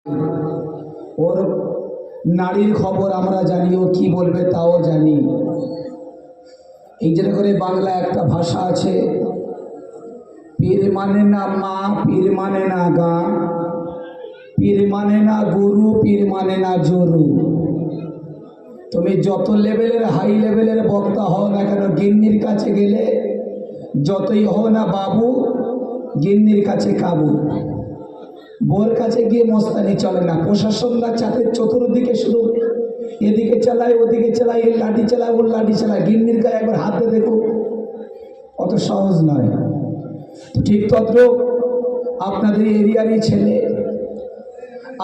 ওর নারীর খবর আমরা জানি, ও কি বলবে তাও জানি। এই জন্য করে বাংলা একটা ভাষা আছে, পীর মানে না মা, পীর মানে না গা, পীর মানে না গুরু, পীর মানে না জরু। তুমি যত লেভেলের হাই লেভেলের বক্তা হও না কেন, গিন্নির কাছে গেলে যতই হও না বাবু, গিন্নির কাছে কাবু। বোর কাছে গিয়ে মস্তানি চলে না। প্রশাসনরা চাঁদের চতুর্দিকে শুধু এদিকে চালায়, ওদিকে চালায়, এর লাঠি চালায়, ওর লাঠি চালায়। গিন্নির গায়ে একবার হাত দিয়ে দেখো, অত সহজ নয়। ঠিক তদ্রুপ আপনাদের এরিয়ারই ছেলে,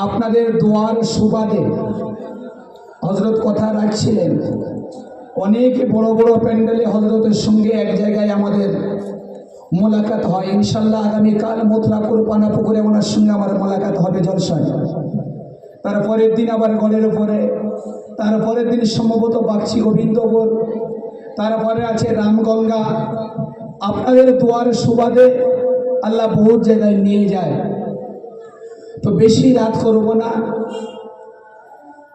আপনাদের দোয়ার সুবাদে হজরত কথা রাখছিলেন। অনেক বড় বড় প্যান্ডেলে হজরতের সঙ্গে এক জায়গায় আমাদের মোলাকাত হয়। ইনশাল্লাহ আগামীকাল মথুরাপুর পানাপুকুরে ওনার সঙ্গে আমার মোলাকাত হবে জলসায়। তারপরের দিন আবার গড়ের উপরে, তারপরের দিন সম্ভবত বাগচি গোবিন্দপুর, তারপরে আছে রামগঙ্গা। আপনাদের দোয়ার সুবাদে আল্লাহ বহু জায়গায় নিয়ে যায়। তো বেশি রাত করব না,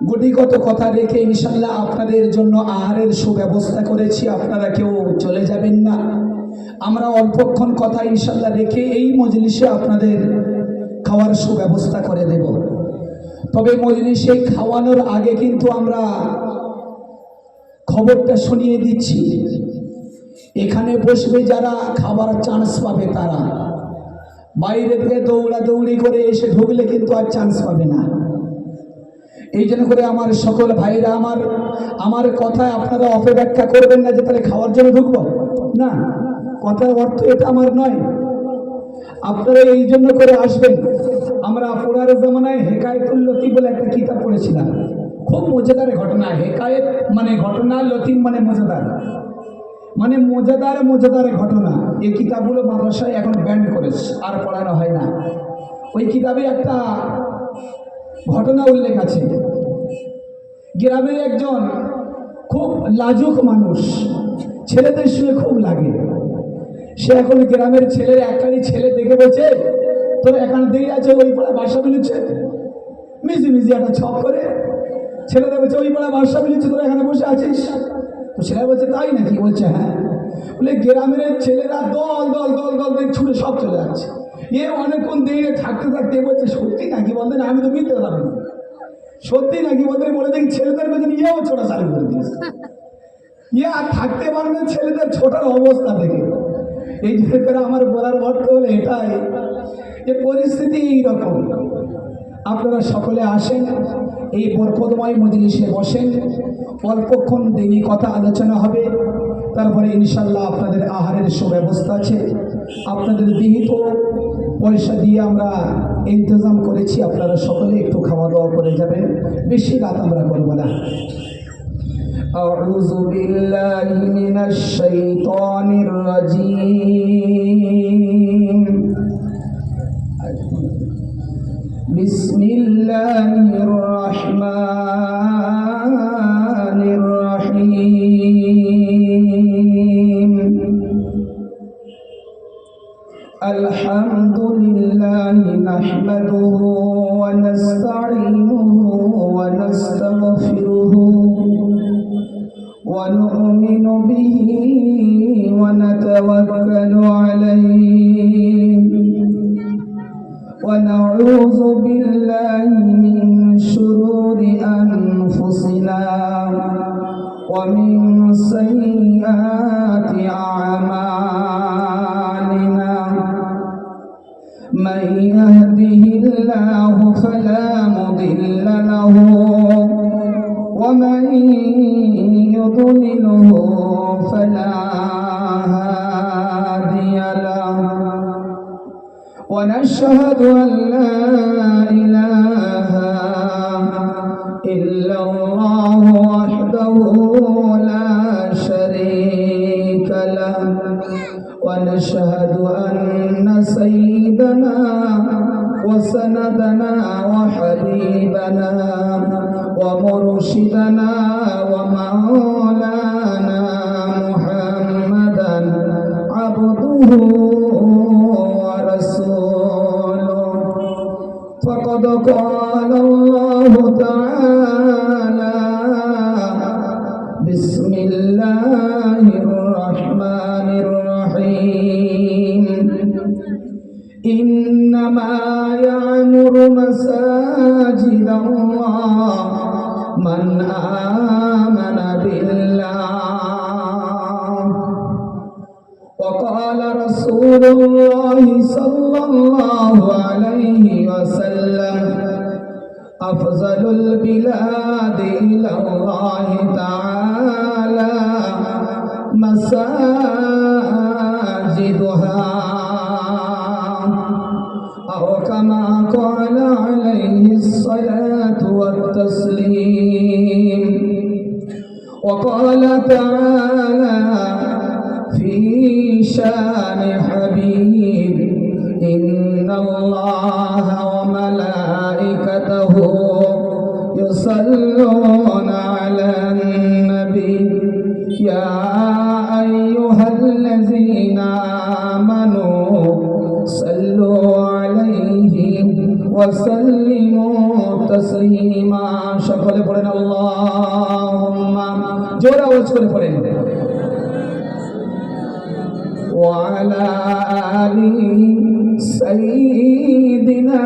গুটিগত কথা রেখে ইনশাল্লাহ আপনাদের জন্য আহারের সুব্যবস্থা করেছি। আপনারা কেউ চলে যাবেন না। আমরা অল্পক্ষণ কথা ইনশাল্লাহ রেখে এই মজলিসে আপনাদের খাওয়ার সুব্যবস্থা করে দেব। তবে মজলিসে খাওয়ানোর আগে কিন্তু আমরা খবরটা শুনিয়ে দিচ্ছি, এখানে বসবে যারা খাবার চান্স পাবে তারা, বাইরে থেকে দৌড়াদৌড়ি করে এসে ঢুকলে কিন্তু আর চান্স পাবে না। এই জন্য করে আমার সকল ভাইরা, আমার কথায় আপনারা অপব্যাখ্যা করবেন না যে তাহলে খাওয়ার জন্য ঢুকবো না। কথার অর্থ এটা আমার নয়। আপনারা এই জন্য করে আসবেন। আমরা পুরার জামানায় হেকায়েতুল লতিফ বলে একটা কিতাব পড়েছিলাম, খুব মজাদার ঘটনা। হেকায়েত মানে ঘটনা, লতিফ মানে মজাদার, মানে মজাদার ঘটনা। এই কিতাবগুলো মাদ্রাসায় এখন ব্যান্ড করেছে, আর পড়ানো হয় না। ওই কিতাবে একটা ঘটনা উল্লেখ আছে। গ্রামের একজন খুব লাজুক মানুষ, ছেলেদের সঙ্গে খুব লাগে। সে এখন গ্রামের ছেলের একখানি ছেলে দেখে বলছে, তোর এখানে দিয়ে আছে ওই পাড়া বাসা মিলুচ্ছে, মিজি একটা ছক করে ছেলেদের বলছে ওই পাড়া বাসা মিলুচ্ছে, তোরা এখানে বসে আছিস। তো ছেলে বলছে তাই নাকি? বলছে হ্যাঁ। বলে গ্রামের ছেলেরা দল দল দল দল দিয়ে ছুটে সব চলে যাচ্ছে। এ অনেকক্ষণ দিয়ে থাকতে বলছে সত্যি নাকি? বলতেন আমি তো মিথ্যে কথা বলি, সত্যি নাকি? বলতেন বলে দেখি ছেলেদের পেছনে ইয়েও ছোটা চালু করে দিয়েছে। ইয়ে আর থাকতে পারবে ছেলেদের ছোটার অবস্থা দেখে। এই যে আমার বলার অর্থ হলো এটাই, যে পরিস্থিতি এইরকম। আপনারা সকলে আসেন, এই বরকতময় মজলিসে বসেন, অল্পক্ষণ দিনই কথা আলোচনা হবে, তারপরে ইনশাল্লাহ আপনাদের আহারের সুব্যবস্থা আছে। আপনাদের বিহিত পয়সা দিয়ে আমরা ইন্তজাম করেছি, আপনারা সকলে একটু খাওয়া দাওয়া করে যাবেন, বেশি রাত আমরা করব না। আউযু বিল্লাহি মিনাশ শাইতানির রাজীম। বিসমিল্লাহির রহমানির রহিম। আলহামদুলিল্লাহি নাহমাদুহু ওয়া নাস্তাঈনুহু ওয়া নাস্তাগফিরুহু ওয়া নু'মিনু বিহি ওয়া নাতাওয়াক্কালু আলাইহি ওয়া নাউযু বিল্লাহি মিন শুরুরি আনফুসিনা ওয়া মিন সাইয়্যাতি আ'মালিনা। من يهده الله فلا مضل له ومن يضلله فلا هادي له ونشهد أن لا إله إلا الله وحده لا شريك له ونشهد أن سيدنا وسندنا وحبيبنا ومرشدنا ومولانا محمدا عبده ورسوله فقد قال قال الله تعالى بسم الله الرحمن الرحيم إنما يعمر مساجد الله من آمن بالله وقال رسول الله صلى الله عليه وسلم أفضل البلاد إلى الله تعالى مساجدها أو كما قال عليه الصلاة والتسليم وقال تعالى في شان حبيب إن الله وملائكته يصلون على النبي يا أيها الذين آمنوا صلوا عليه وسلموا تسليما সকলে পড়েন আল্লাহুম্মা জোরে আওয়াজ করে পড়েন وعلى آل سيدنا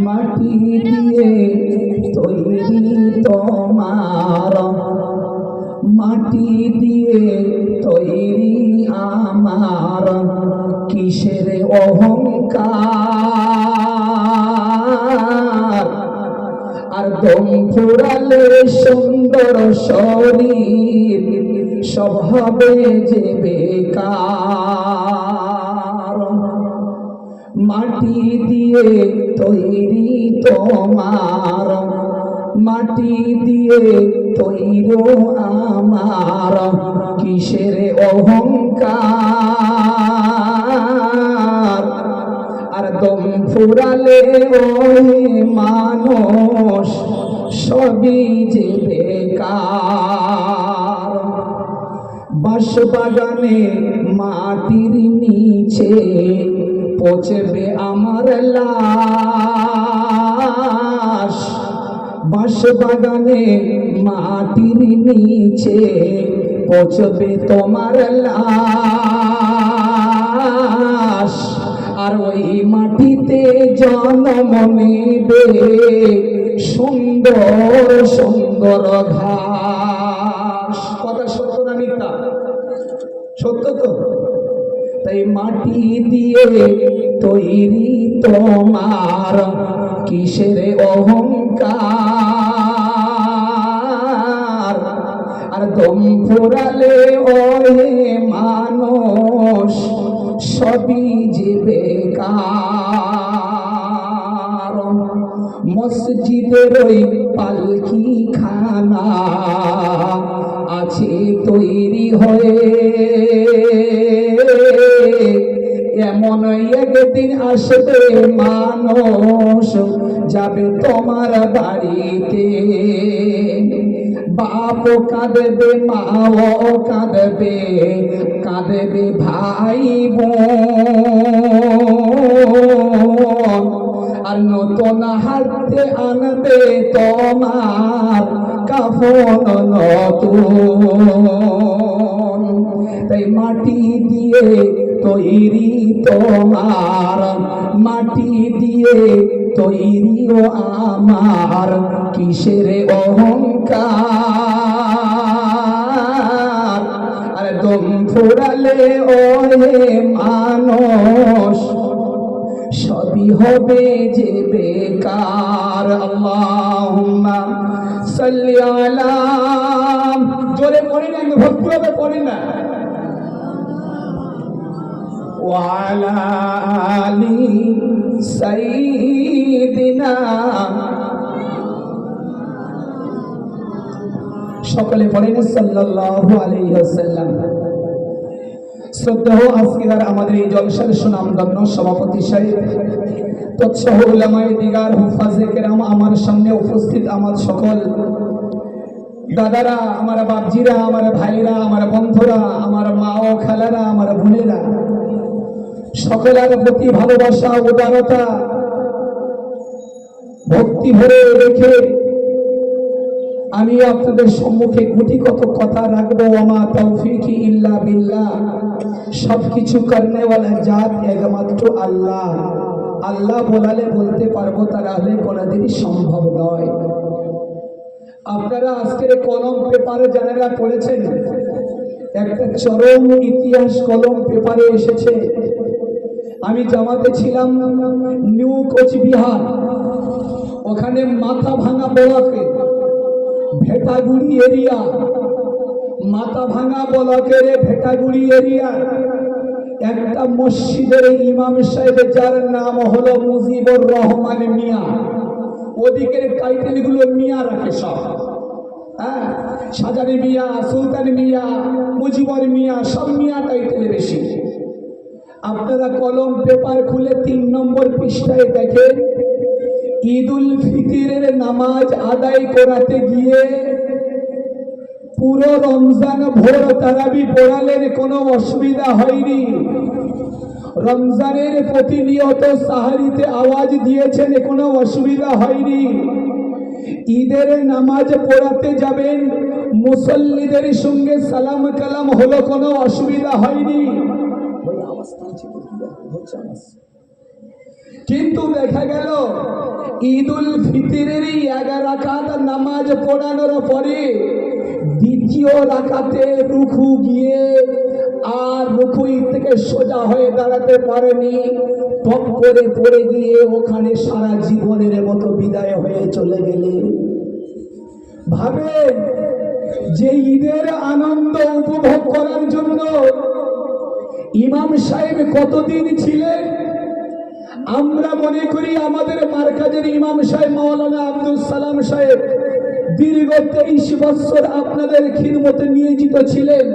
মাটি দিয়ে তৈরি তোমার মাটি দিয়ে তৈরি আমার কিসের অহংকার আর দম ফুরালে সুন্দর শরীর সব হবে যে বেকার মাটি দিয়ে তৈরি তোমার মাটি দিয়ে তৈরি আমার কিসের অহংকার আর দম ফুরালে ওই মানুষ সবই যে বেকার বাঁশবাগানে মাটির নিচে পচবে আমার লাশ বাঁশবাগানে মাটির নিচে পচবে তোমার লাশ আর ওই মাটিতে জন্ম নেবে সুন্দর সুন্দর ঘাস কথা সত্য না মিথ্যা সত্য তো তাই মাটি দিয়ে তৈরি তোমার কিসের অহংকার আর দম ফুরালে ওই মানুষ সবই যে বেকার মসজিদের ওই পালকি খানা আছে তৈরি হয়ে এমন একদিন আসবে মানুষ যাবে তোমার বাড়িতে বাপ কাঁদবে মাও কাঁদবে কাঁদবে ভাই বোন আর নতুন হাতে আনবে তোমার কাফন নতুন তাই মাটি দিয়ে তৈরি তোমার মাটি দিয়ে তৈরিও আমার কিসের অহংকার আর দম ফুরালে ওরে মানুষ সবই হবে যে বেকার আল্লাহুম্মা সাল্লি আলা জোরে পড়ি না ভক্তি হবে পড়ি না وعلى آل سيدنا সকলে পড়েন সাল্লাল্লাহু আলাইহি ওয়াসাল্লাম। শ্রদ্ধেয় আজকের আমাদের এই জলসার সুনামধন্য সভাপতি সাহেব তৎসহ উলামায়ে দিগার হুফাজে কেরাম আমার সামনে উপস্থিত আমার সকল দাদারা আমার বাপজিরা আমার ভাইরা আমার বন্ধুরা আমার মা ও খালারা আমার বোনেরা সকলের প্রতি ভালোবাসা উদারতা ভক্তি ভরে রেখে আমি আপনাদের সম্মুখে গুটিগত কথা রাখবো। ওমা তৌফিকি ইল্লা বিল্লাহ, সবকিছু করনে ওয়ালা জাত একমাত্র আল্লাহ। আল্লাহ বলালে বলতে পারবো, তারা হলে কোনোদিনই সম্ভব নয়। আপনারা আজকের কলম পেপারে যারা পড়েছেন, একটা চরম ইতিহাস কলম পেপারে এসেছে। আমি জামাতে ছিলাম নিউ কোচবিহার, ওখানে মাথা ভাঙা ব্লকে ভেটাগুড়ি এরিয়া, মাথা ভাঙা ব্লকের ভেটাগুড়ি এরিয়া একটা মসজিদের ইমাম সাহেব, যার নাম হলো মুজিবুর রহমান মিয়া। ওদিকের টাইটেলগুলো মিয়া রাখে সব, হ্যাঁ, সাজারি মিয়া, সুলতান মিয়া, মুজিবুর মিয়া, সব মিয়া টাইটেল বেশি। আপনারা কলম পেপার খুলে 3 নম্বর পৃষ্ঠায় দেখেন, ঈদুল ফিতরের নামাজ আদায় করাতে গিয়ে পুরো রমজান ভোর তারাবি পড়ালেন, কোনো অসুবিধা হয়নি। রমজানের প্রতিনিয়ত সাহারিতে আওয়াজ দিয়েছেন, কোনো অসুবিধা হয়নি। ঈদের নামাজ পড়াতে যাবেন, মুসল্লিদের সঙ্গে সালাম কালাম হলো, কোনো অসুবিধা হয়নি। কিন্তু দেখা গেল ঈদুল ফিতরের 11 রাকাত নামাজ পড়ানোর পরে দ্বিতীয় রাকাতে রুকু গিয়ে আর রুকুই থেকে সোজা হয়ে দাঁড়াতে পারেনি, টপ করে পড়ে গিয়ে ওখানে সারা জীবনের মতো বিদায় হয়ে চলে গেলে। ভাবেন যে ঈদের আনন্দ উপভোগ করার জন্য ইমাম সাহেব কতদিন ছিলেন। আমরা মনে করি আমাদের মার্কাজের ইমাম সাহেব মাওলানা আব্দুল সালাম সাহেব দীর্ঘ 23 বছর আপনাদের খিদমতে নিয়োজিত ছিলেন,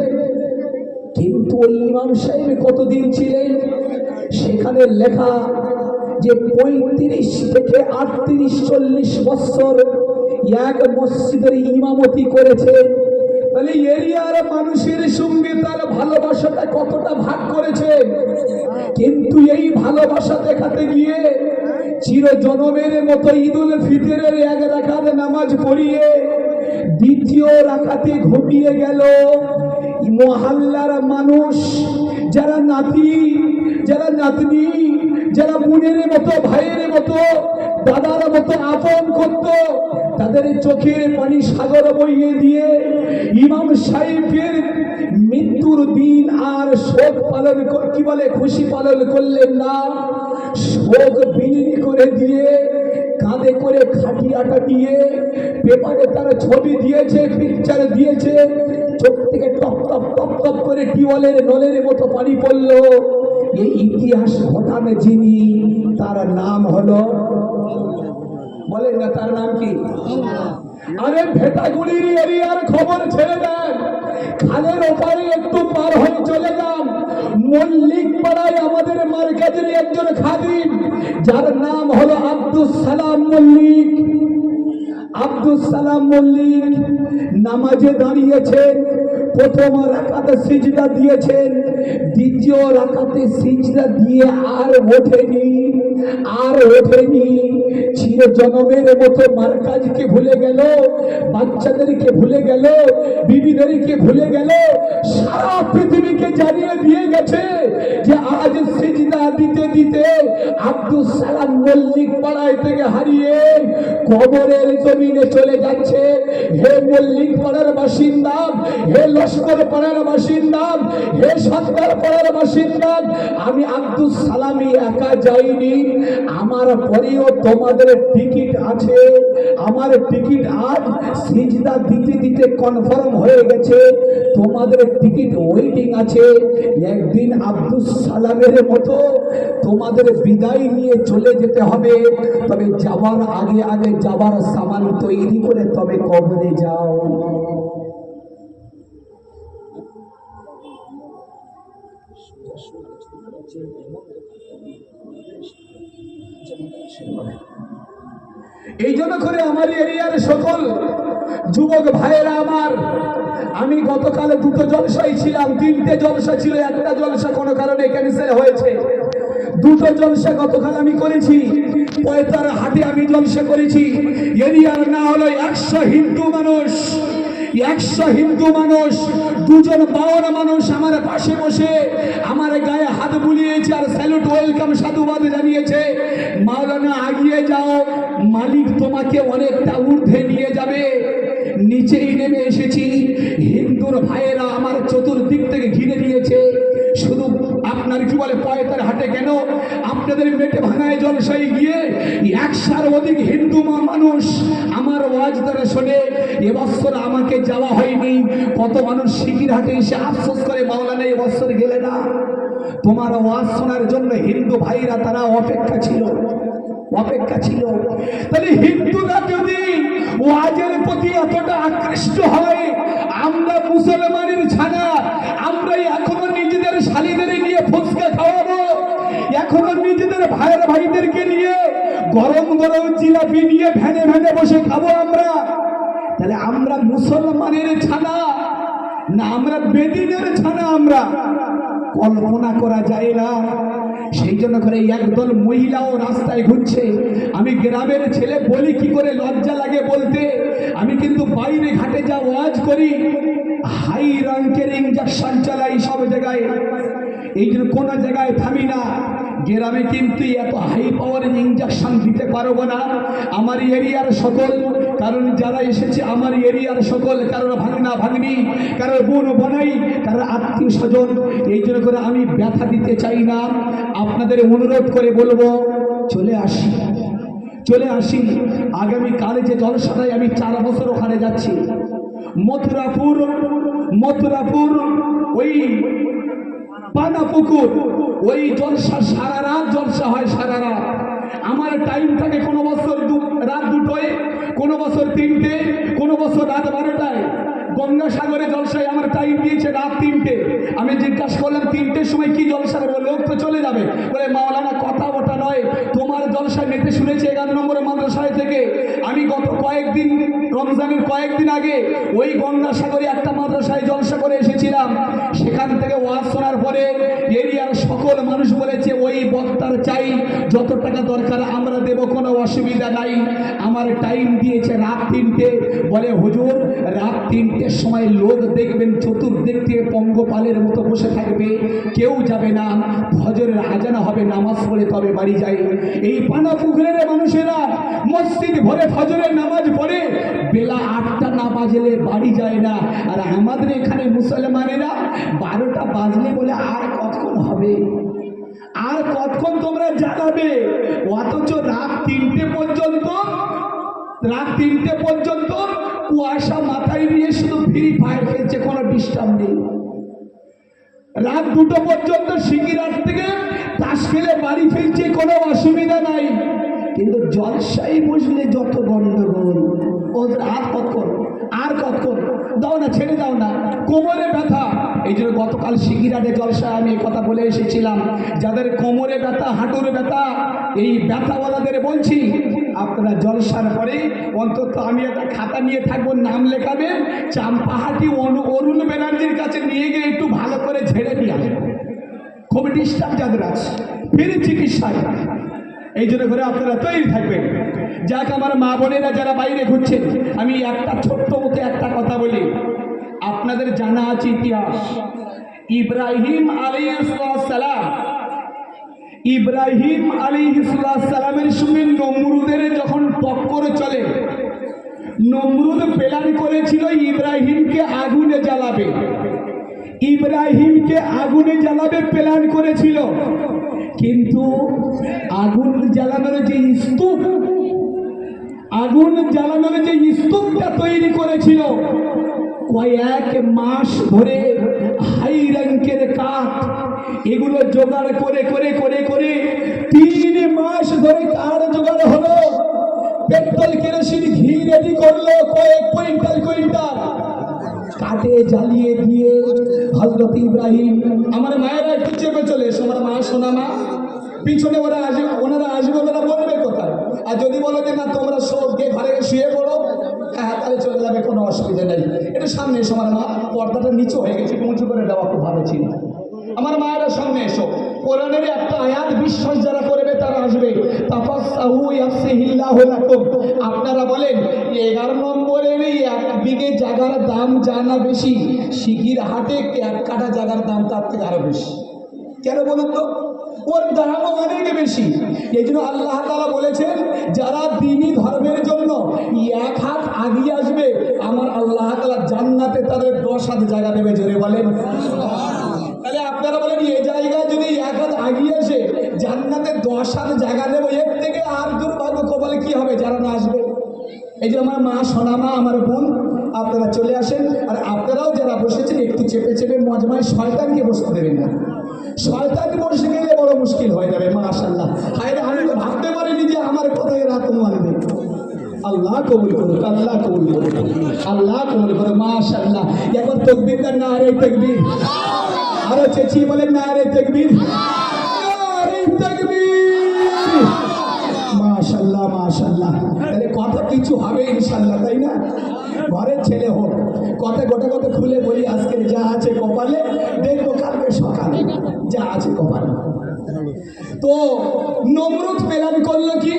কিন্তু ওই ইমাম সাহেব কতদিন ছিলেন সেখানে লেখা যে 35 থেকে 38-40 বছর এক মসজিদের ইমামতি করেছে। তাহলে এরিয়ার মানুষের সঙ্গে তার ভালোবাসাটা কতটা ভাগ করেছে। কিন্তু এই ভালোবাসা দেখাতে গিয়ে চিরজনমের মতো ঈদুল ফিতরের 1 রাকাত নামাজ পড়িয়ে দ্বিতীয় রাকাতে ঘুমিয়ে গেল। মহল্লার মানুষ, যারা নাতি, যারা নাতনি, যারা বোনের মতো, ভাইয়ের মতো, দাদার মতো আপন করত, তাদের চোখের পানি সাগর বইয়ে দিয়ে ইমাম সাহেবের মৃত্যুর দিন আর শোক পালন, কি বলে, খুশি পালন করলেন না। শোক বিলীন করে দিয়ে কাঁধে করে খাটিয়াটা দিয়ে পেপারে তার ছবি দিয়েছে, পিকচার দিয়েছে, চোখ থেকে টপ টপ টপ টপ করে টিউবওয়েলের নলের মতো পানি পড়ল। এই ইতিহাস ঘটানো যিনি, তার নাম হলো, বলেন না তার নাম কি? আরে ভেটাগুড়ির এরিয়ার খবর ছেড়ে দেন, খালের ওপারে একটু পার হয়ে চলে যান, মল্লিক পাড়ায় আমাদের মার্কাজের একজন খাদিম, যার নাম হলো আব্দুল সালাম মল্লিক। আব্দুল সালাম মল্লিক নামাজে দাঁড়িয়েছেন, প্রথম রাকাতে সিজদা দিয়েছেন, দ্বিতীয় রাকাতে সিজদা দিয়ে আর ওঠেনি, আর ওঠেনি। চিরজনমের মতো মার্কাজকে ভুলে গেল, বাচ্চাদেরকে ভুলে গেল, বিবিদেরকে ভুলে গেল, সারা পৃথিবীকে জানিয়ে দিয়ে গেছে যে আজ সিজদা দিতে দিতে আব্দুল সালাম মল্লিক পাড়ায় থেকে হারিয়ে কবরের জমিনে চলে যাচ্ছে। হে মল্লিক পাড়ার বাসিন্দা, হে লস্কর পাড়ার বাসিন্দা, হে সত্তার পাড়ার বাসিন্দা, আমি আব্দুল সালামই একা যাইনি, আমার পরেও তোমাদের টিকিট আছে। আমার টিকিট আজ সিজদা দিতে দিতে কনফার্ম হয়ে গেছে, তোমাদের টিকিট ওয়েটিং আছে। একদিন আব্দুল সালামের মতো তোমাদের বিদায় নিয়ে চলে যেতে হবে, তবে যাবার আগে আগে যাবার সামান তৈরি করে তবে কবরে যাও। এই জন্য করে আমার এরিয়ার সকল যুবক ভাইয়েরা আমার, আমি গতকাল 2টো জলসায় ছিলাম, 3টে জলসা ছিল, একটা জলসা কোনো কারণে ক্যান্সেল হয়েছে। দুটো জলসা গতকাল আমি করেছি। পয়তার হাটে আমি জলসা করেছি। এরিয়ার না হলো 100 হিন্দু মানুষ, 100 হিন্দু মানুষ, দুজন বাওয়ানা মানুষ আমার পাশে বসে আমার গায়ে হাত বুলিয়েছে আর স্যালুট ওয়েলকাম সাধুবাদ জানিয়েছে। মাওলানা আগিয়ে যাও, মালিক তোমাকে অনেকটা ঊর্ধ্বে নিয়ে যাবে। নিচেই নেমে এসেছি। হিন্দুর ভাইয়েরা আমার চতুর্দিক থেকে ঘিরে নিয়েছে। শুধু আপনার কি বলে পয়তার হাটে কেন, আপনাদের মেটে ভাঙায় জলসায় গিয়ে 100-র অধিক হিন্দু মানুষ আমার ওয়াজ দ্বারা শোনে। এবছর আমাকে যাওয়া হয়নি। কত মানুষ শিকির হাটে এসে আফসোস করে, মাওলানা এবছর গেলে না। তোমার ওয়াজ শোনার জন্য হিন্দু ভাইরা তারা অপেক্ষা ছিল। তাহলে হিন্দুরা যদি ওয়াজের প্রতি এতটা আকৃষ্ট হয়, আমরা মুসলমানের ছানা, আমরা এখনো নিজেদের শালীদের নিয়ে ফুচকা খাওয়াবো, এখনো নিজেদের ভাইদেরকে নিয়ে গরম গরম জিলাপি নিয়ে ভ্যানে ভ্যানে বসে খাবো আমরা। তাহলে আমরা মুসলমানের ছানা না আমরা বেদিনের ছানা? আমরা কল্পনা করা যায় না। সেই জন্য করে একদল মহিলাও রাস্তায় ঘুরছে। আমি গ্রামের ছেলে, বলি কি করে, লজ্জা লাগে বলতে। আমি কিন্তু বাইরে ঘাটে যা ওয়াজ করি, হাই র্যাঙ্কের ইঞ্জেকশন চালাই সব জায়গায়। এই জন্য কোনো জায়গায় থামি না। গ্রামে কিন্তু এত হাই পাওয়ারের ইঞ্জেকশন দিতে পারবো না। আমার এরিয়ার সকল, কারণ যারা এসেছে আমার এরিয়ার সকল, কারোর ভাগনা ভাগ্নি, কারোর বোন বোনাই, কারোর আত্মীয় স্বজন। এই জন্য করে আমি ব্যথা দিতে চাই না। আপনাদের অনুরোধ করে বলবো, চলে আসি। আগামীকালে যে জলসাটায় আমি 4 বছর ওখানে যাচ্ছি, মথুরাপুর ওই পানাপুকুর, ওই জলসা সারা রাত জলসা হয়, সারা রাত। আমার টাইম থাকে কোনো বছর রাত 2টোয়, কোনো বছর 3টে, কোনো বছর রাত 12টায়। গঙ্গাসাগরে জলসায় আমার টাইম দিয়েছে রাত 3টে। আমি জিজ্ঞাসা করলাম 3টের সময় কি জলসা করবো, লোক তো চলে যাবে। বলে মাওলানা কথা ওটা নয়, তোমার জলসায় মেতে শুনেছি 11 নম্বর মাদ্রাসায় থেকে। আমি গত কয়েকদিন, রমজানের কয়েকদিন আগে ওই গঙ্গাসাগরে একটা মাদ্রাসায় জলসা করে এসেছিলাম। সেখান থেকে ওয়াজ শোনার পরে এরিয়ার সকল মানুষ বলেছে ওই বক্তার চাই, যত টাকা দরকার আমরা দেব, কোনো অসুবিধা নাই। আমার টাইম দিয়েছে রাত 3টে। বলে হুজুর রাত 3টের সময় লোক দেখবেন চতুর্দিক থেকে পঙ্গপালের মতো বসে থাকবে, কেউ যাবে না। ফজরের আজান হবে, নামাজ পড়ে তবে বাড়ি যায়। এই পানাপুকুরের মানুষেরা মসজিদ ভরে ফজরের নামাজ পড়ে, বেলা 8টা না বাজলে বাড়ি যায় না। আর আমাদের এখানে মুসলমানেরা 12টা বাজলে বলে আর কতক্ষণ হবে, আর কতক্ষণ তোমরা জ্বালাবে। অথচ রাত 3টে পর্যন্ত কুয়াশা মাথায় নিয়ে শুধু ফ্রি ফায়ার খেলছে, কোনো ডিস্টার্ব নেই। রাত 2টো পর্যন্ত শিকিরাট থেকে তাস খেলে বাড়ি ফিরছে, কোনো অসুবিধা নাই। কিন্তু জলসাই বসলে যত গন্ডগোল। ওদের আর কতক্ষণ দাও না, ছেড়ে দাও না, কোমরে ব্যথা। এই জন্য গতকাল শিকিরাটে জলসায় আমি এই কথা বলে এসেছিলাম, যাদের কোমরে ব্যথা, হাঁটুর ব্যথা, এই ব্যথাওয়ালাদের বলছি, আপনারা জলসার পরে অন্তত আমি একটা খাতা নিয়ে থাকবো, নাম লেখাবেন, চাম্পাহাটি অরুণ ব্যানার্জির কাছে নিয়ে গিয়ে একটু ভালো করে ঝেড়ে নিয়ে আসবেন। খুব ডিস্টার্ব যাদের আছে, ফিরে চিকিৎসায়। এই জন্য করে আপনারা তৈরি থাকবেন। যাক, আমার মা বোনেরা যারা বাইরে ঘুরছেন, আমি একটা ছোট্ট মতো একটা কথা বলি। আপনাদের জানা আছে ইতিহাস, ইব্রাহিম আলাইহিস সালামের সঙ্গে নমরুদের যখন টক্কর চলে, নমরুদ প্ল্যান করেছিল ইব্রাহিমকে আগুনে জ্বালাবে প্ল্যান করেছিল। কিন্তু আগুন জ্বালানোর যে স্তূপটা তৈরি করেছিল, কয়েক মাস ধরে হাই র্যাঙ্কের কাঠ এগুলো জোগাড় করে 3 মাস ধরে কাঠ জোগাড় হলো। পেট্রোল কেরোসিন ঘি রেডি করলো কয়েক কুইন্টাল কাঠে জ্বালিয়ে দিয়ে হযরত ইব্রাহিম, আমার মায়েরা একটু চেপে চলে এসো, আমার মা, সোনা মা, পিছনে ওনারা আসবে, ওনারা বলবে কোথায়। আর যদি বলো যে না তোমরা সব গিয়ে ঘরে শুয়ে পড়ো, হ্যাঁ তাহলে চলে যাবে, কোনো অসুবিধা নেই। এটা সামনে এসো, আমার মা, পর্দাটা নিচু হয়ে গেছে, উঁচু করে দেওয়া খুব ভালো ছিল। আমার মায়েরা সামনে এসো। কোরআনের একটা আয়াত বিশ্বাস ফাফসাহু ইয়াফসিহিল্লাহু লাকুম। আপনারা বলেন 11 নম্বরের এই 1 বিঘে জায়গার দাম জানা বেশি, শিগির হাটে 1 কাঠা জায়গার দাম তার থেকে আরো বেশি। কেন বলুন তো? ওর দাম অনেক বেশি। এই জন্য আল্লাহ তাআলা বলেছেন, যারা দ্বীনি ধর্মের জন্য 1 হাত আগিয়ে আসবে, আমার আল্লাহ তাআলা জান্নাতে তাদের 10 হাত জায়গা দেবে। জোরে বলেন। তাহলে আপনারা বলেন, এই জায়গায় যদি 1 হাত আগিয়ে আসে জান্নাতে 10 হাত জায়গা দেবো, এর থেকে আর দুর্ভাগ্য কপালে কি হবে যারা না আসবে? এই যে আমার মা, সোনা মা, আমার বোন, আপনারা চলে আসেন। আর আপনারাও যারা বসেছেন একটু চেপে চেপে মজমায় শয়তানকে বসতে দেবেন না। শয়তান বসে গেলে বড় মুশকিল হয়ে যাবে। মাশাআল্লাহ, হায়রে আমি তো ভাবতে পারিনি যে আমার কথায় রাত মানবে। আল্লাহ কবুল করুক, আল্লাহ কবুল করুক, আল্লাহ কবুল করুক। মাশাআল্লাহ, একবার তাকবীর দেন, নারে তাকবীর। আরো চেঁচিয়ে বলেন, নারে তাকবীর, নারে তাকবীর। মাশাআল্লাহ, মাশাআল্লাহ। তাহলে কথা কিছু হবে ইনশাআল্লাহ, তাই না? ঘরের ছেলে হোক, কথা গোটা কথা খুলে বলি, আজকে যা আছে কপালে দেখবো কালকে সকালে যা আছে কপালে। তো নমরুদ প্ল্যান করলো কি,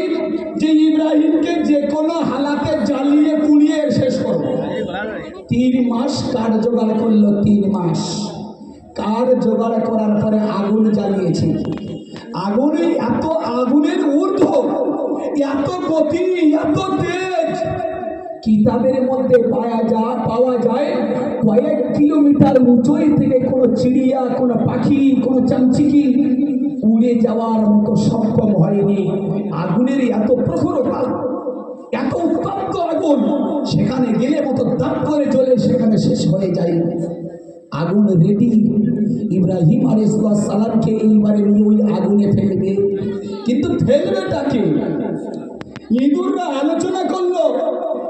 যে ইব্রাহিমকে যে কোনো হালাতে জ্বালিয়ে পুড়িয়ে শেষ করবো। 3 মাস কাঠ জোগাড় করলো, 3 মাস কাঠ জোগাড় করার পরে আগুন জ্বালিয়েছে। আগুনে এত, আগুনের ঊর্ধ্ব এত গতি, এত তেজ, কিতাবের মধ্যে পাওয়া যায় কয়েক কিলোমিটার উঁচুই থেকে কোনো চিড়িয়া, কোনো পাখি, কোনো চামচিকি উড়ে যাওয়ার মতো সক্ষম হয়নি। আগুনের এত প্রখরতা, এত উত্তপ্ত আগুন, সেখানে গেলে মতো দাপ করে জ্বলে সেখানে শেষ হয়ে যায়। আগুন রেডি, ইব্রাহিম আলাইহিস সালামকে এইবারে নিয়ে ওই আগুনে ফেলবে। কিন্তু ফেলবেটাকে ইঁদুররা আলোচনা করলো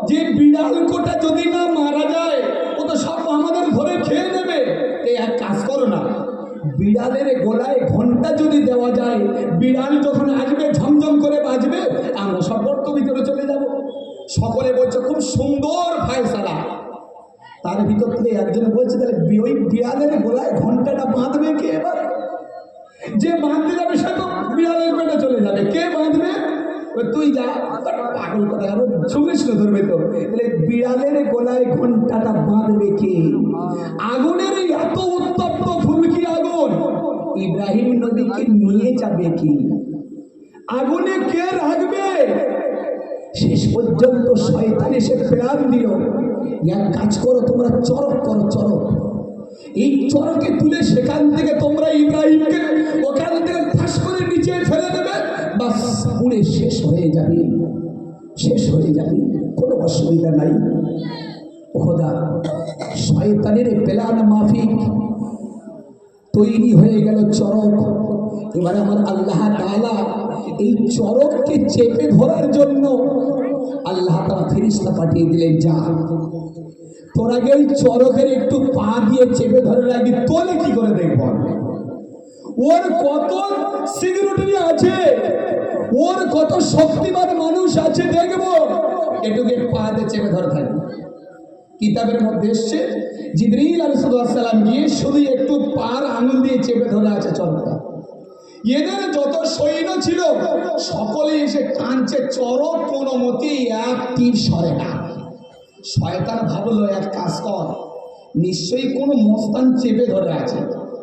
যে বিড়াল কোটা যদি না মারা যায় ও তো সব আমাদের ঘরে খেয়ে নেবে। এই এক কাজ করো না, বিড়ালের গলায় ঘন্টা যদি দেওয়া যায়, বিড়াল যখন আসবে ঝমঝম করে বাজবে, আমরা সব গর্ত ভিতরে চলে যাব। সকলে বলছে খুব সুন্দর ফায়সালা। তার ভিতর থেকে একজনে বলছে, তাহলে ওই বিড়ালের গলায় ঘন্টাটা বাঁধবে কে? এবার যে বাঁধতে যাবে সে তো বিড়ালের পেটে চলে যাবে। কে বাঁধবে? তুই যা, পাগল কথা শুনিস না, ধরবে তো। তাহলে বিড়ালের গলায় ঘন্টাটা বাঁধবে কে? আগুনের এত উত্তপ্ত ফুলকি আগুন, ইব্রাহিম নবীকে নিয়ে যাবে কি? আগুনে কে রাখবে? শেষ পর্যন্ত শয়তান এসে প্ল্যান দিল, এক কাজ করো, তোমরা চরক করো, চরক। এই চরকে তুলে সেখান থেকে তোমরা ইব্রাহিমকে ওখান থেকে ঠাস করে নিচে ফেলে দেবে, বাস পুড়ে শেষ হয়ে যাবে, শেষ হয়ে যাবে, কোনো অসুবিধা নাই। খোদা শয়তানের প্ল্যান মাফিক তৈরি হয়ে গেল চরক। এবার আমার আল্লাহ তাআলা এই চরককে চেপে ধরার জন্য আল্লাহ তাআলা ফেরেশতা পাঠিয়ে দিলেন, যা তোর আগে ওই চরকের একটু পা দিয়ে চেপে ধরে রাখবি, তোলে কি করে দেখব, ওর কত সিকিউরিটি আছে, ওর কত শক্তিমান মানুষ আছে দেখবো, এটুকে পা দিয়ে চেপে ধরে থাকবি। কিতাবের মধ্যে এসছে জিবরিল আলাইহিস সালাম গিয়ে শুধু একটু পার আঙুল দিয়ে চেপে ধরে আছে চরকটা। এদের যত সৈন্য ছিল সকলে এসে কাঁদছে, চরক কোনো মতে এক তীর সরে না। শয়তান ভাবলো, এক কাজ কর, নিশ্চয়ই কোনো মস্তান চেপে ধরে আছে।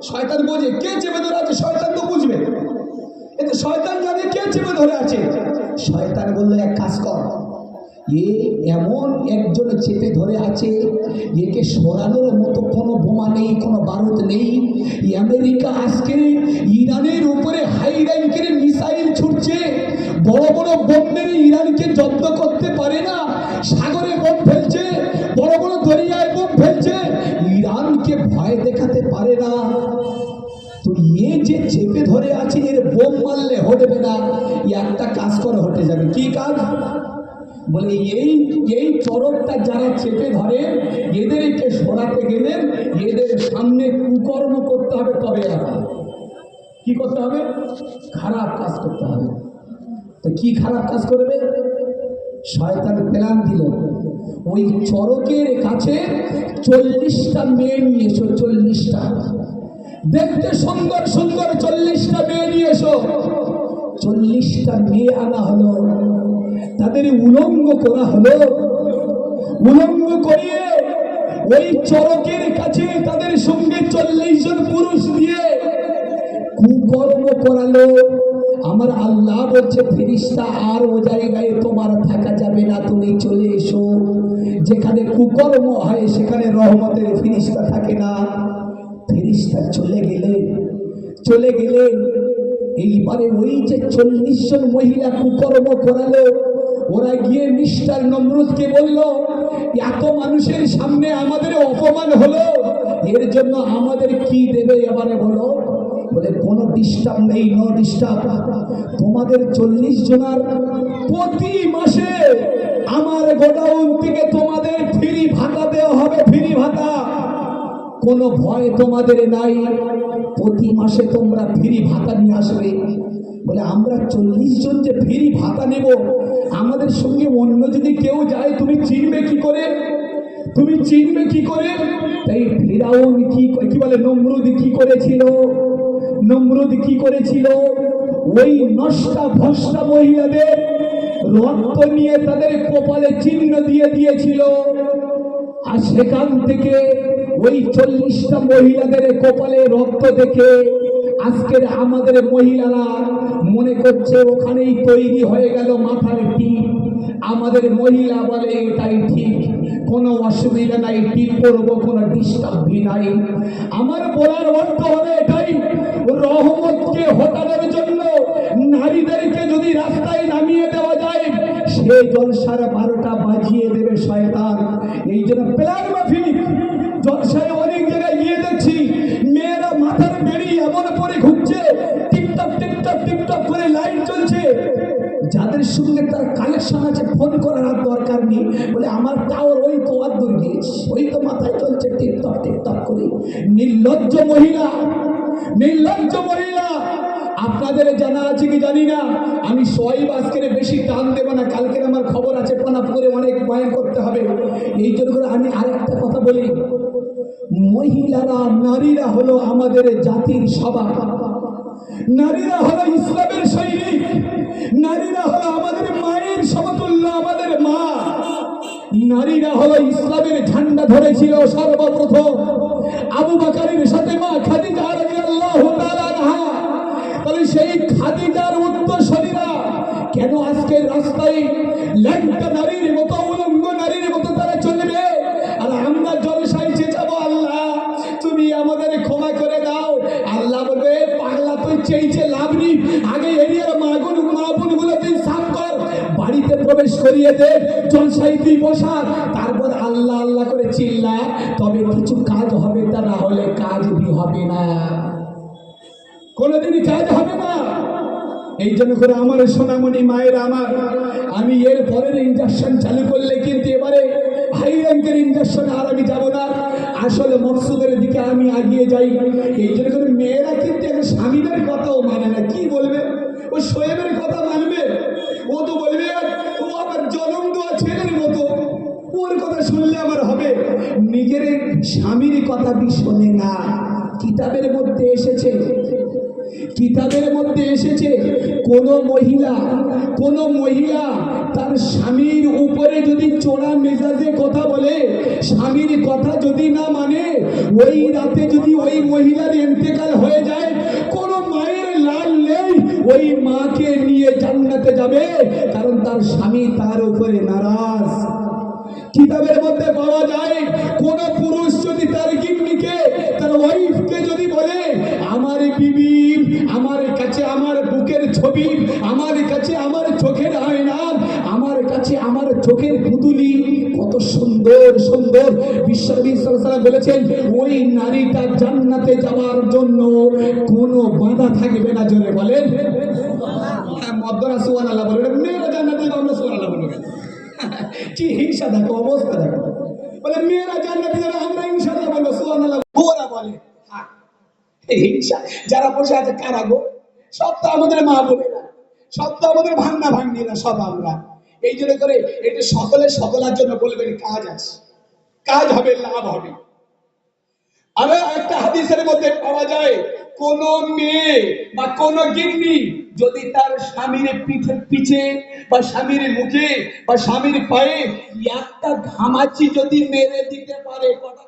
শয়তান বোঝে কে চেপে ধরে আছে, শয়তান তো বুঝবে, এতে শয়তান জানে কে চেপে ধরে আছে। শয়তান বললো, এক কাজ কর, এ এমন একজন চেপে ধরে আছে, একে সরানোর মতো কোনো বোমা নেই, কোনো বারুদ নেই। আমেরিকা আজকে ইরানের উপরে হাই র্যাঙ্কের মিসাইল ছুটছে, বড় বড় বোম মেরে ইরানকে জব্দ করতে পারে না, সাগরে বোম ফেলছে, বড় বড় দরিয়ায় বোম ফেলছে, ইরানকে ভয় দেখাতে পারে না। তো এ যে চেপে ধরে আছে, এর বোম মারলে হটবে না, একটা কাজ করে হটে যাবে। কি কাজ? বলে এই চরকটা যারা চেপে ধরে এদেরকে সরাতে গেলে এদের সামনে কুকর্ম করতে হবে, তবে কি করতে হবে? খারাপ কাজ করতে হবে। তো কি খারাপ কাজ করবে? শয়তান প্ল্যান দিল, ওই চরকের কাছে 40টা মেয়ে নিয়ে এসো, 40টা দেখতে সুন্দর সুন্দর 40টা মেয়ে নিয়ে এসো। 40টা মেয়ে আনা হলো, তাদের উলঙ্গ করা হলো, উলঙ্গ করিয়ে ওই চরকের কাছে তাদের সঙ্গে 40 জন পুরুষ দিয়ে কুকর্ম করালো। আমার আল্লাহ বলছে, ফেরেশতা আর ও জায়গায় তোমার থাকা যাবে না, তুমি চলে এসো। যেখানে কুকর্ম হয় সেখানে রহমতের ফেরেশতা থাকে না। ফেরেশতা চলে গেলেন। এইবারে ওই যে 40 জন মহিলা কুকর্ম করালো, ওরা গিয়ে মিস্টার নমরুদকে বলল, এত মানুষের সামনে আমাদের অপমান হলো, এর জন্য আমাদের কি দেবে এবারে বলো? বলে কোনো ডিস্টার্ব নেই, নো ডিস্টার্ব। তোমাদের 40 জনার প্রতি মাসে আমার গোডাউন থেকে তোমাদের ফ্রি ভাতা দেওয়া হবে, ফ্রি ভাতা। কোনো ভয় তোমাদের নাই, প্রতি মাসে তোমরা ফ্রি ভাতা নিয়ে আসবে। বলে আমরা 40 জন যে ফ্রি ভাতা নেব, আমাদের সঙ্গে অন্য যদি কেউ যায় তুমি চিনবে কি করে? তুমি চিনবে কি করে? তাই ফিরাউন কি বলে, নমরুদ কি করেছিল? নমরুদ কি করেছিল? ওই নষ্টা ভষ্টা মহিলাদের রক্ত নিয়ে তাদের কপালে চিহ্ন দিয়ে দিয়েছিল। আর সেখান থেকে ওই 40টা মহিলাদের কপালে রক্ত দেখে আজকের আমাদের মহিলারা মনে করছে ওখানেই তৈরি হয়ে গেল মাথার টিপ। আমাদের মহিলা বলে এটাই ঠিক, কোনো অসুবিধা নাই, টিপ করবো, কোনো ডিস্টার্বই নাই। আমার বলার অর্থ হলো এটাই, রহমতকে হটানোর জন্য নারীদেরকে যদি রাস্তায় নামিয়ে দেওয়া যায়, সে জলসার 12টা বাজিয়ে দেবে শয়তান। এই জন্য প্ল্যান মাফিক জলসায় অনেক জায়গায় গিয়ে দেখছি মেয়েরা মাথার বেড়ি এমন করে ঘুরছে, টিকটক টিকটক টিকটক করে লাইট চলছে। যাদের সঙ্গে তার কালেকশন আছে ফোন করার আর দরকার নেই, বলে আমার টাওয়ার ওই তো দূর গিয়েছে, ওই তো মাথায় চলছে টিকটক টিকটক করে। নির্লজ্জ মহিলা, নির্লজ্জ মহিলা। আপনাদের জানা আছে কি জানি না, আমি সোয়াইব আজকের বেশি টান দেব না, কালকের আমার খবর আছে পানাপ করে অনেক বয়ান করতে হবে। এই জন্য করে আমি আরেকটা কথা বলি, মহিলারা নারীরা হলো আমাদের জাতির সভা, নারীরা হলো ইসলামের সৈনিক, নারীরা হলো আমাদের মায়ের সমতুল্য, আমাদের মা। নারীরা হলো ইসলামের ঝান্ডা ধরেছিল সর্বপ্রথম আবু বকরের সাথে মা খাদিজা রাদিয়াল্লাহু তাআলা আনহা। তাহলে সেই খাদিজার উত্তরসূরিরা কেন আজকে রাস্তায় ল্যাংটা নারীর মতো, উলঙ্গ নারীর মতো তারা চলবে? আর আমরা জলসায় চেঁচাবো, আল্লাহ তুমি আমাদের ক্ষমা করে দাও। আল্লাহ বলবে, পাগলা তুই চেয়েছে লাভ নেই, আগে এরিয়ার মাগুনগুলো তুই সাফ কর, বাড়িতে প্রবেশ করিয়ে দে, জলসায় তুই বসা, তারপর আল্লাহ আল্লাহ করে চিল্লা, তবে কিছু কাজ হবে, তা না হলে কাজ হবে না, কোনোদিনই কাজ হবে না। এই জন্য করে আমার সোনামণি মায়ের আমার, আমি এর পরের ইঞ্জেকশন চালু করলে কিন্তু এবারে হাই র্যাঙ্কের ইঞ্জেকশন আর আমি যাব না, আসলে মকসুদের দিকে আমি আগিয়ে যাই। এই জন্য করে মেয়েরা কিন্তু এখন স্বামীদের কথাও মানে না। কি বলবে? ও শোয়েবের কথা মানবে? ও তো বলবে ও আবার জনম দেওয়া ছেলের মতো, ওর কথা শুনলে আমার হবে। নিজের স্বামীর কথা বি শোনে না। কিতাবের মধ্যে এসেছে, কিতাবের মধ্যে এসেছে কোন মহিলা তার স্বামীর উপরে যদি চোরা মেজাজে কথা বলে, স্বামীর কথা যদি না মানে, ওই রাতে যদি ওই মহিলার ইন্তেকাল হয়ে যায়, কোন মায়ের লাল নেই, ওই মাকে নিয়ে জান্নাতে যাবে, কারণ তার স্বামী তার উপরে নারাজ। কিতাবের মধ্যে পাওয়া যায় কোন পুরুষ যদি তার গিন্নিকে, তার ওয়াইফকে যদি বলে, আমার বিবি আমার কাছে আমার বুকের ছবি, আমার কাছে আমার চোখের আয়না, আমার কাছে আমার চোখের পুতুলি, কত সুন্দর সুন্দর, বিশ্বনবী সাল্লাল্লাহু আলাইহি ওয়াসাল্লাম বলেছেন ওই নারীটা জান্নাতে যাওয়ার জন্য কোনো বাধা থাকবে না। জোরে বলেন মদ্দরা সুবহানাল্লাহ বলেন, মেয়েরা জান্নাতে যাবে, আমরা সুবহানাল্লাহ বলবো। কি হিংসা দেখো, অবস্থা দেখো। বলে মেয়েরা জান্নাতে যাবে, আমরা ইনশাআল্লাহ বলবো, সুবহানাল্লাহ। ওরা বলে হ্যাঁ, এই হিংসা। যারা বসে আছে কারা গো? সব তো আমাদের মা বোনেরা, সব তো আমাদের ভাঙনা ভাঙনিরা, সব আমরা। এই জন্য করে এটা সকলের জন্য বলবেন, কাজ আছে, কাজ হবে, লাভ হবে। আরো একটা হাদিসের মধ্যে পাওয়া যায়, কোন মেয়ে বা কোন গিন্নি যদি তার স্বামীর পিছে বা স্বামীর মুখে বা স্বামীর পায়ে একটা ঘামাচি যদি মেরে দিতে পারে, কটা